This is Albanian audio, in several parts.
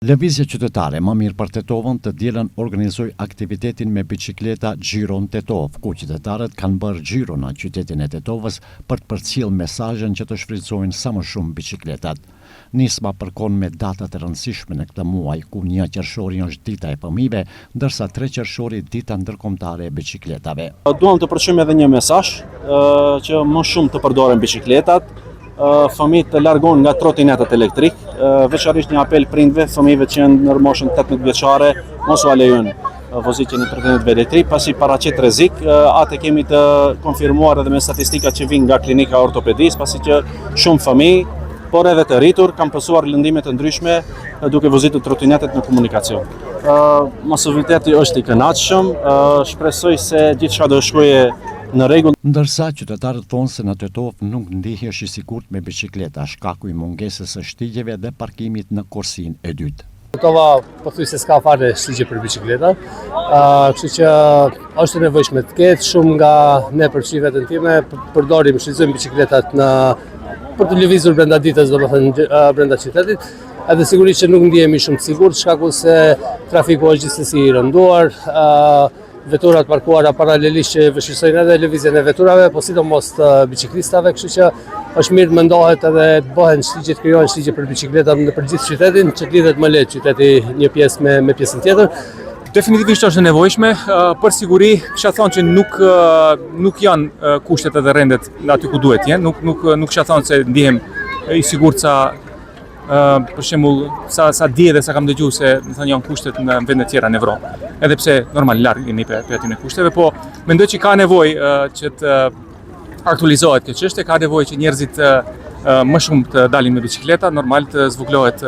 Lëvizje qytetare më mirë për Tetovën të dielën organizoi aktivitetin me bicikleta Xhiron Tetov, ku qytetarët kanë bërë xhiro në qytetin e Tetovës për të përcjellë mesazhin që të shfrytëzojnë sa më shumë bicikletat. Nisma përkon me datat e rëndësishme në këtë muaj, ku 1 qershori është dita e fëmijëve, ndërsa 3 qershori dita ndërkombëtare e bicikletave. Duam të përçojmë edhe një mesazh që më shumë të përdoren bicikletat, fëmijët të largohen nga trotinetat elektrik, veçanërisht një apel prindve, fëmijëve që janë në moshën 18 vjeçare, mos u alejojnë vozitjen e trotinetëve elektrik, pasi paraqet rrezik. Atë kemi të konfirmuar edhe me statistikat që vijnë nga klinika ortopedisë, pasi që shumë fëmijë, por edhe të rritur, kanë pësuar lëndime të ndryshme duke vozitur trotinetet në komunikacion. Masoviteti është i kënaqshëm, shpresoj se gjithçka do shkojë në rregull. Ndërsa qytetarët thonë se në Tetovë nuk ndihesh i sigurt me bicikleta, shkaku i mungesës së shtigjeve dhe parkimit në korsinë e dytë. Tetova pothuajse s'ka fare shtigje për bicikleta, kështu që është e nevojshme të ketë shumë nga ne për veten time, përdorim, shfrytëzojmë bicikletat për të lëvizur brenda ditës, domethënë brenda qytetit, edhe sigurisht që nuk ndihemi shumë të sigurt, shkaku se trafiku është gjithsesi i rënduar, veturat parkuara paralelisht që vështirësojnë edhe lëvizjen e veturave, po sidomos të biciklistave, kështu që është mirë mendohet edhe të bëhen shtigje, të krijohen shtigje për bicikletat në përgjithë qytetin, që të lidhet më lehtë qyteti një pjesë me pjesën tjetër. Definitivisht është e nevojshme, për siguri kisha thonë që nuk janë kushtet edhe rendet aty ku duhet jenë, nuk kisha thonë se ndihem i sigurt sa për shembull sa dje dhe sa kam dëgjuar se janë kushtet në vende tjera në Evropë. Edhe pse normal larg jemi për aty në kushteve, po mendoj që ka nevojë që të aktualizohet kjo çështje, ka nevojë që njerëzit më shumë të dalin me bicikleta, normal të zvoglohet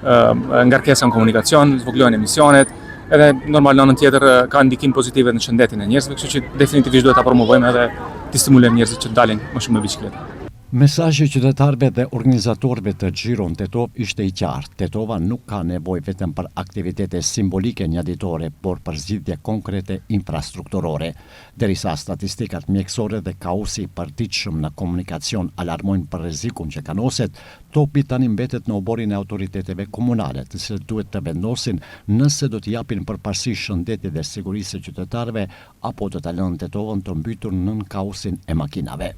ngarkesa në komunikacion, zvoglohen emisionet, edhe normal në anën tjetër ka ndikim pozitive në shëndetin e njerëzve, kështu që definitivisht duhet ta promovojmë edhe të stimulojmë njerëzit që të dalin më shumë me bicikleta. Mesazhi qytetarëve dhe organizatorëve të Xhiron Tetov ishte i qartë. Tetova nuk ka nevojë vetëm për aktivitete simbolike njëditore, por për zgjidhje konkrete infrastrukturore. Derisa statistikat mjekësore dhe kausi i përditshëm në komunikacion alarmojnë për rrezikun që kanoset, topi tani mbetet në oborin e autoriteteve komunale, të cilët duhet të vendosin nëse do të japin përparësi shëndetit dhe sigurisë së qytetarëve apo do ta lënë Tetovën të mbytur nën kausin e makinave.